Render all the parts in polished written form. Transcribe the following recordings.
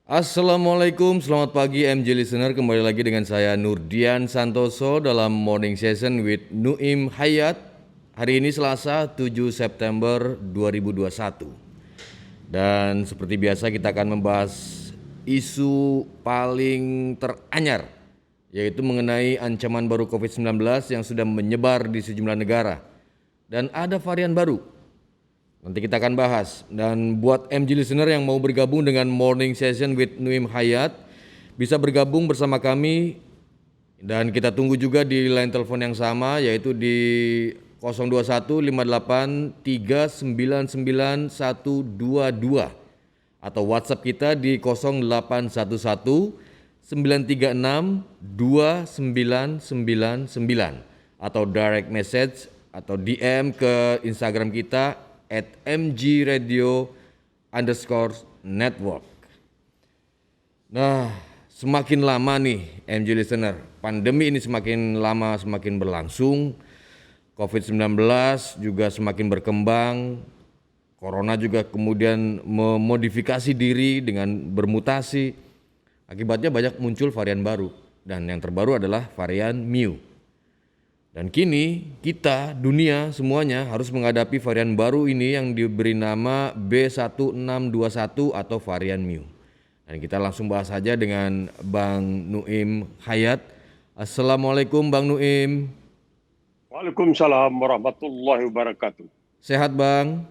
Assalamualaikum, selamat pagi MJ Listener. Kembali lagi dengan saya Nurdian Santoso dalam Morning Session with Nuim Hayat. Hari ini Selasa 7 September 2021. Dan seperti biasa kita akan membahas isu paling teranyar, yaitu mengenai ancaman baru COVID-19 yang sudah menyebar di sejumlah negara. Dan ada varian baru. Nanti kita akan bahas. Dan buat MG Listener yang mau bergabung dengan Morning Session with Nuim Hayat, bisa bergabung bersama kami. Dan kita tunggu juga di line telepon yang sama, yaitu di 02158399122 atau WhatsApp kita di 081193629999 atau direct message atau DM ke Instagram kita @mgradio_network. Nah, semakin lama nih MG Listener, pandemi ini semakin lama semakin berlangsung, COVID-19 juga semakin berkembang, Corona juga kemudian memodifikasi diri dengan bermutasi, akibatnya banyak muncul varian baru dan yang terbaru adalah varian Mu. Dan kini kita, dunia semuanya harus menghadapi varian baru ini yang diberi nama B1621 atau varian Mu. Dan kita langsung bahas saja dengan Bang Nuim Hayat. Assalamualaikum Bang Nuim. Waalaikumsalam warahmatullahi wabarakatuh. Sehat Bang?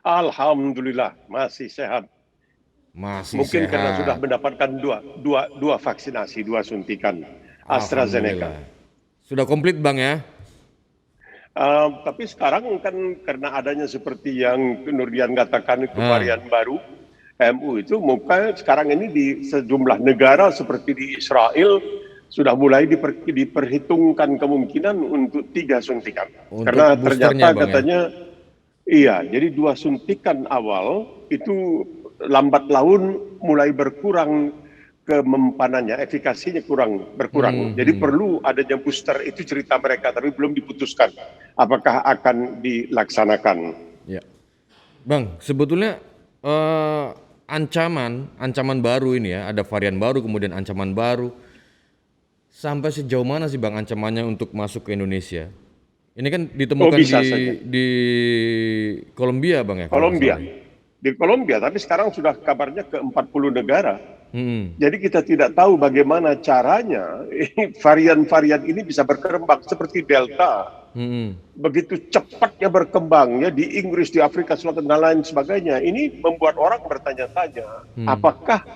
Alhamdulillah masih sehat. Masih Mungkin sehat. karena sudah mendapatkan dua vaksinasi, dua suntikan AstraZeneca. Sudah komplit Bang ya? Tapi sekarang kan karena adanya seperti yang Nurdian katakan itu varian baru MU itu, maka sekarang ini di sejumlah negara seperti di Israel sudah mulai diperhitungkan kemungkinan untuk 3 suntikan. Untuk karena boosternya, ternyata Bang, katanya iya, jadi 2 suntikan awal itu lambat laun mulai berkurang kemampanannya, efikasinya berkurang. Jadi perlu adanya booster, itu cerita mereka, tapi belum diputuskan apakah akan dilaksanakan. Ya, Bang, sebetulnya ancaman baru ini ya, ada varian baru kemudian ancaman baru. Sampai sejauh mana sih Bang ancamannya untuk masuk ke Indonesia? Ini kan ditemukan di Kolombia Bang ya? Di Kolombia, tapi sekarang sudah kabarnya ke 40 negara. Jadi kita tidak tahu bagaimana caranya varian-varian ini bisa berkembang seperti Delta. Begitu cepatnya berkembangnya di Inggris, di Afrika Selatan dan lain sebagainya. Ini membuat orang bertanya-tanya, apakah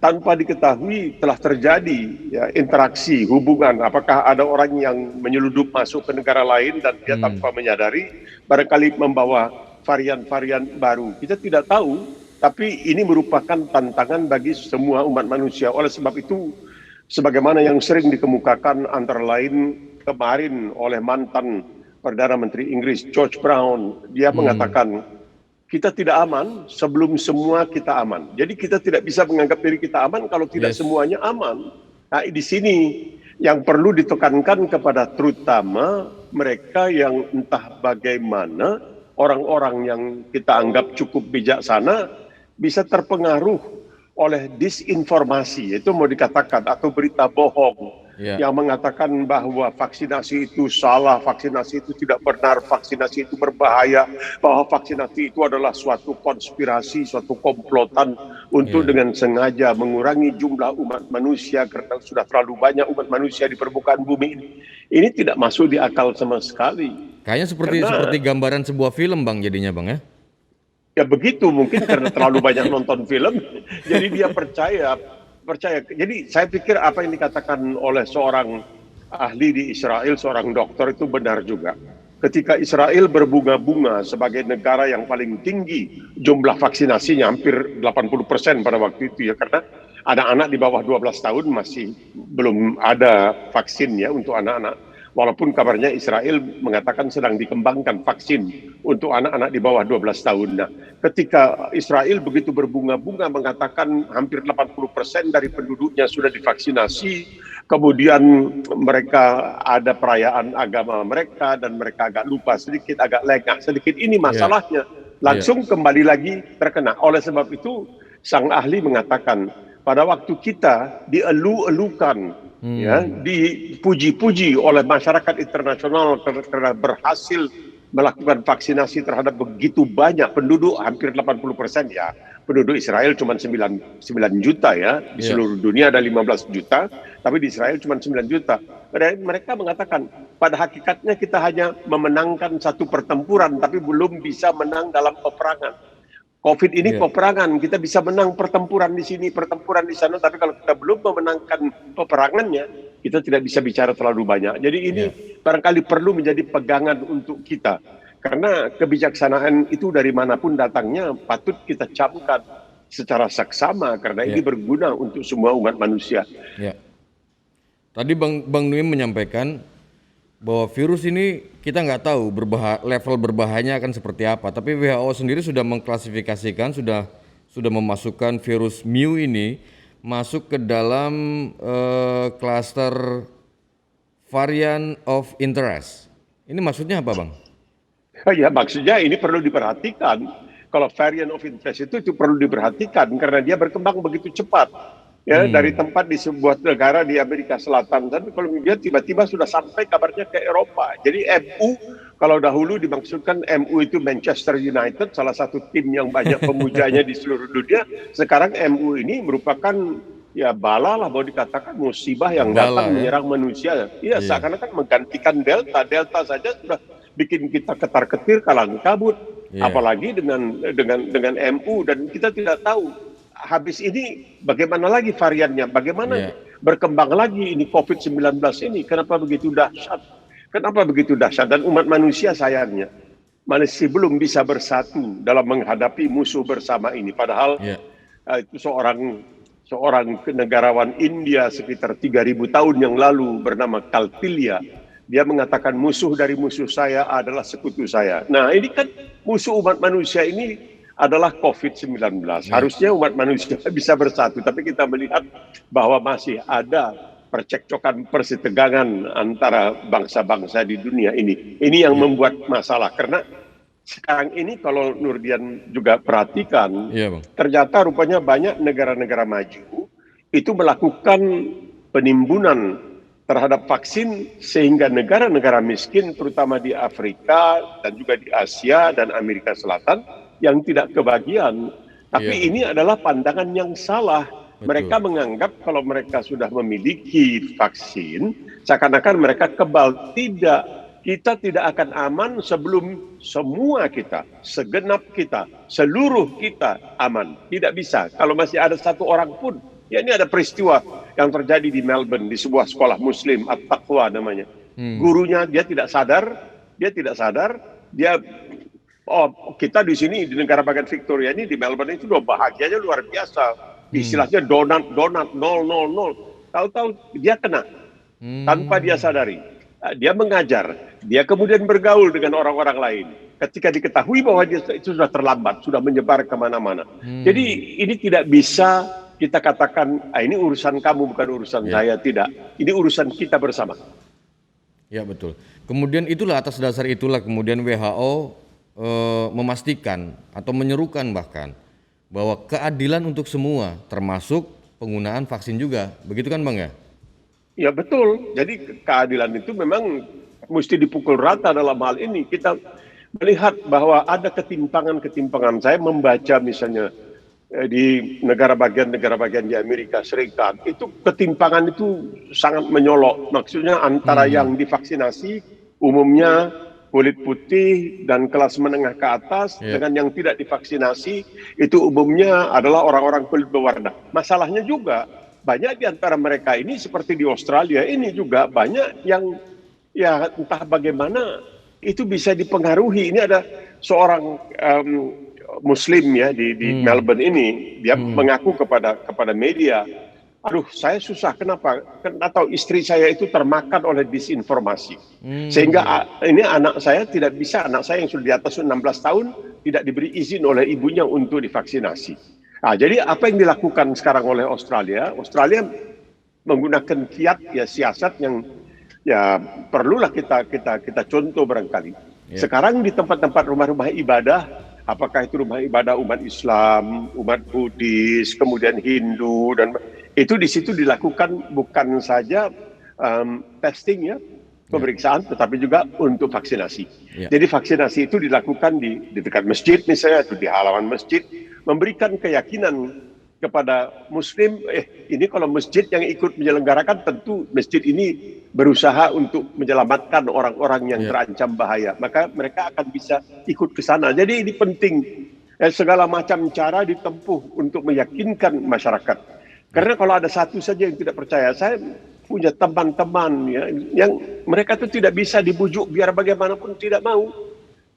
tanpa diketahui telah terjadi ya, interaksi, hubungan, apakah ada orang yang menyeludup masuk ke negara lain dan dia tanpa menyadari barangkali membawa varian-varian baru. Kita tidak tahu. Tapi ini merupakan tantangan bagi semua umat manusia. Oleh sebab itu, sebagaimana yang sering dikemukakan antara lain kemarin oleh mantan Perdana Menteri Inggris George Brown, dia mengatakan kita tidak aman sebelum semua kita aman. Jadi kita tidak bisa menganggap diri kita aman kalau tidak semuanya aman. Nah, di sini yang perlu ditekankan kepada terutama mereka yang entah bagaimana orang-orang yang kita anggap cukup bijaksana bisa terpengaruh oleh disinformasi, itu mau dikatakan, atau berita bohong yang mengatakan bahwa vaksinasi itu salah, vaksinasi itu tidak benar, vaksinasi itu berbahaya, bahwa vaksinasi itu adalah suatu konspirasi, suatu komplotan untuk dengan sengaja mengurangi jumlah umat manusia karena sudah terlalu banyak umat manusia di permukaan bumi ini. Ini tidak masuk di akal sama sekali. Kayaknya seperti gambaran sebuah film Bang jadinya Bang ya? Ya begitu, mungkin karena terlalu banyak nonton film, jadi dia percaya. Jadi saya pikir apa yang dikatakan oleh seorang ahli di Israel, seorang dokter itu benar juga. Ketika Israel berbunga-bunga sebagai negara yang paling tinggi jumlah vaksinasinya, hampir 80% pada waktu itu ya, karena anak-anak di bawah 12 tahun masih belum ada vaksin ya untuk anak-anak. Walaupun kabarnya Israel mengatakan sedang dikembangkan vaksin untuk anak-anak di bawah 12 tahun. Nah, ketika Israel begitu berbunga-bunga mengatakan hampir 80% dari penduduknya sudah divaksinasi, kemudian mereka ada perayaan agama mereka dan mereka agak lupa sedikit, agak lengah sedikit. Ini masalahnya. Langsung kembali lagi terkena. Oleh sebab itu, sang ahli mengatakan pada waktu kita dielu-elukan, ya, dipuji-puji oleh masyarakat internasional karena berhasil melakukan vaksinasi terhadap begitu banyak penduduk, hampir 80% ya. Penduduk Israel cuma 9 juta ya, di seluruh dunia ada 15 juta, tapi di Israel cuma 9 juta. Mereka mengatakan pada hakikatnya kita hanya memenangkan satu pertempuran, tapi belum bisa menang dalam peperangan. COVID ini peperangan, kita bisa menang pertempuran di sini, pertempuran di sana, tapi kalau kita belum memenangkan peperangannya, kita tidak bisa bicara terlalu banyak. Jadi ini barangkali perlu menjadi pegangan untuk kita. Karena kebijaksanaan itu dari manapun datangnya patut kita camkan secara saksama, karena ini berguna untuk semua umat manusia. Ya. Tadi Bang Nuim menyampaikan bahwa virus ini kita nggak tahu level berbahayanya akan seperti apa. Tapi WHO sendiri sudah mengklasifikasikan, sudah memasukkan virus Mu ini masuk ke dalam klaster variant of interest. Ini maksudnya apa, Bang? Ya, maksudnya ini perlu diperhatikan. Kalau variant of interest itu perlu diperhatikan karena dia berkembang begitu cepat. Ya, dari tempat di sebuah negara di Amerika Selatan, tapi kalau dia tiba-tiba sudah sampai kabarnya ke Eropa. Jadi MU, kalau dahulu dimaksudkan MU itu Manchester United, salah satu tim yang banyak pemujanya di seluruh dunia. Sekarang MU ini merupakan ya bala lah, mau dikatakan musibah yang datang menyerang manusia. Iya, seakan-akan menggantikan Delta. Delta saja sudah bikin kita ketar-ketir, kalang kabut. Apalagi dengan MU, dan kita tidak tahu habis ini bagaimana lagi variannya, bagaimana berkembang lagi ini COVID-19 ini, kenapa begitu dahsyat? Kenapa begitu dahsyat? Dan umat manusia sayangnya masih belum bisa bersatu dalam menghadapi musuh bersama ini. Padahal itu seorang negarawan India sekitar 3.000 tahun yang lalu bernama Kautilya. Dia mengatakan musuh dari musuh saya adalah sekutu saya. Nah, ini kan musuh umat manusia ini adalah COVID-19. Harusnya umat manusia bisa bersatu, tapi kita melihat bahwa masih ada percekcokan, persitegangan antara bangsa-bangsa di dunia ini. Ini yang membuat masalah, karena sekarang ini kalau Nurdian juga perhatikan, ternyata rupanya banyak negara-negara maju itu melakukan penimbunan terhadap vaksin, sehingga negara-negara miskin terutama di Afrika dan juga di Asia dan Amerika Selatan yang tidak kebagian. Tapi ini adalah pandangan yang salah. Mereka menganggap kalau mereka sudah memiliki vaksin, seakan-akan mereka kebal. Tidak, kita tidak akan aman sebelum semua kita, segenap kita, seluruh kita aman. Tidak bisa. Kalau masih ada satu orang pun, ya ini ada peristiwa yang terjadi di Melbourne, di sebuah sekolah Muslim, At-Taqwa namanya. Gurunya dia tidak sadar, kita di sini di negara bagian Victoria ini di Melbourne itu udah bahagianya luar biasa. Istilahnya donat 000. Tahu-tahu dia kena tanpa dia sadari. Dia mengajar, dia kemudian bergaul dengan orang-orang lain. Ketika diketahui bahwa dia itu sudah terlambat, sudah menyebar kemana-mana. Jadi ini tidak bisa kita katakan ini urusan kamu bukan urusan saya. Tidak, ini urusan kita bersama. Ya, betul. Kemudian atas dasar itulah kemudian WHO memastikan atau menyerukan bahkan bahwa keadilan untuk semua, termasuk penggunaan vaksin juga, begitu kan Bang ya? Ya betul, jadi keadilan itu memang mesti dipukul rata dalam hal ini. Kita melihat bahwa ada ketimpangan-ketimpangan. Saya membaca misalnya di negara bagian di Amerika Serikat, itu ketimpangan itu sangat menyolok. Maksudnya antara yang divaksinasi umumnya kulit putih dan kelas menengah ke atas, dengan yang tidak divaksinasi itu umumnya adalah orang-orang kulit berwarna. Masalahnya juga banyak di antara mereka ini seperti di Australia ini juga banyak yang ya entah bagaimana itu bisa dipengaruhi. Ini ada seorang Muslim ya di Melbourne ini, dia mengaku kepada media, aduh saya susah, kenapa? Atau istri saya itu termakan oleh disinformasi. Sehingga ini anak saya yang sudah di atas 16 tahun tidak diberi izin oleh ibunya untuk divaksinasi. Nah, jadi apa yang dilakukan sekarang oleh Australia menggunakan siasat yang ya perlulah kita contoh barangkali. Sekarang di tempat-tempat rumah-rumah ibadah apakah itu rumah ibadah umat Islam, umat Buddhis, kemudian Hindu, dan itu di situ dilakukan bukan saja testing ya, pemeriksaan, tetapi juga untuk vaksinasi. Jadi vaksinasi itu dilakukan di dekat masjid misalnya, atau di halaman masjid, memberikan keyakinan kepada Muslim, ini kalau masjid yang ikut menyelenggarakan, tentu masjid ini berusaha untuk menyelamatkan orang-orang yang terancam bahaya, maka mereka akan bisa ikut ke sana. Jadi ini penting, segala macam cara ditempuh untuk meyakinkan masyarakat. Karena kalau ada satu saja yang tidak percaya, saya punya teman-teman ya, yang mereka itu tidak bisa dibujuk, biar bagaimanapun tidak mau.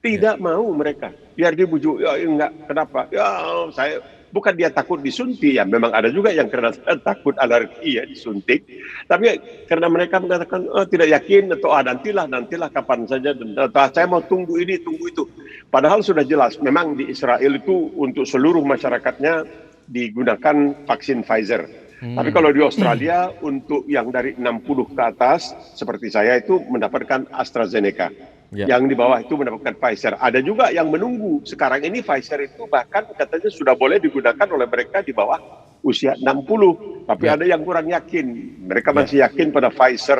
Tidak mau mereka, biar dibujuk, ya enggak, kenapa? Ya saya, bukan dia takut disuntik, ya memang ada juga yang karena takut alergi ya disuntik, tapi karena mereka mengatakan tidak yakin, atau nantilah kapan saja, atau saya mau tunggu ini, tunggu itu. Padahal sudah jelas, memang di Israel itu untuk seluruh masyarakatnya digunakan vaksin Pfizer. Tapi kalau di Australia untuk yang dari 60 ke atas seperti saya itu mendapatkan AstraZeneca. Yang di bawah itu mendapatkan Pfizer. Ada juga yang menunggu. Sekarang ini Pfizer itu bahkan katanya sudah boleh digunakan oleh mereka di bawah usia 60. Tapi ada yang kurang yakin. Mereka masih yakin pada Pfizer.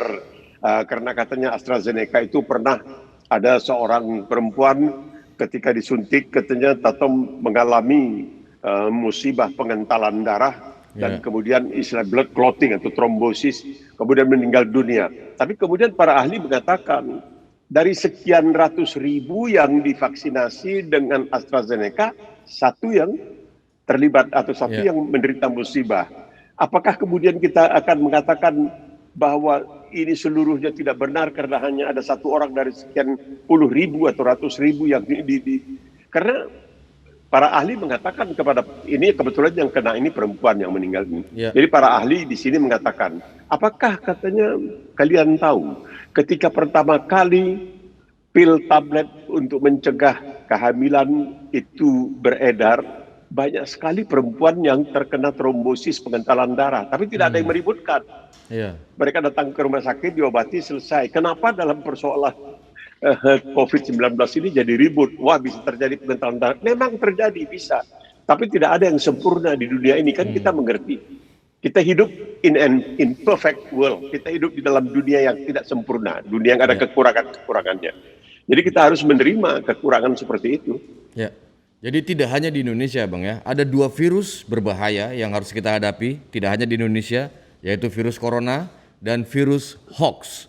Karena katanya AstraZeneca itu pernah ada seorang perempuan ketika disuntik katanya tato mengalami musibah pengentalan darah. Dan kemudian istilah blood clotting atau trombosis, kemudian meninggal dunia. Tapi kemudian para ahli mengatakan, dari sekian ratus ribu yang divaksinasi dengan AstraZeneca, satu yang terlibat atau satu yang menderita musibah. Apakah kemudian kita akan mengatakan bahwa ini seluruhnya tidak benar karena hanya ada satu orang dari sekian puluh ribu atau ratus ribu yang karena para ahli mengatakan kepada ini, kebetulan yang kena ini perempuan yang meninggal ini. Jadi para ahli di sini mengatakan, apakah katanya kalian tahu ketika pertama kali pil tablet untuk mencegah kehamilan itu beredar, banyak sekali perempuan yang terkena trombosis pengentalan darah, tapi tidak ada yang meributkan. Mereka datang ke rumah sakit, diobati, selesai. Kenapa dalam persoalan COVID-19 ini jadi ribut? Wah, bisa terjadi pengentalan darah. Memang terjadi, bisa. Tapi tidak ada yang sempurna di dunia ini, kan kita mengerti. Kita hidup in an imperfect world. Kita hidup di dalam dunia yang tidak sempurna, dunia yang ada kekurangan-kekurangannya. Jadi kita harus menerima kekurangan seperti itu. Jadi tidak hanya di Indonesia, Bang ya. Ada 2 virus berbahaya yang harus kita hadapi, tidak hanya di Indonesia, yaitu virus corona dan virus hoax.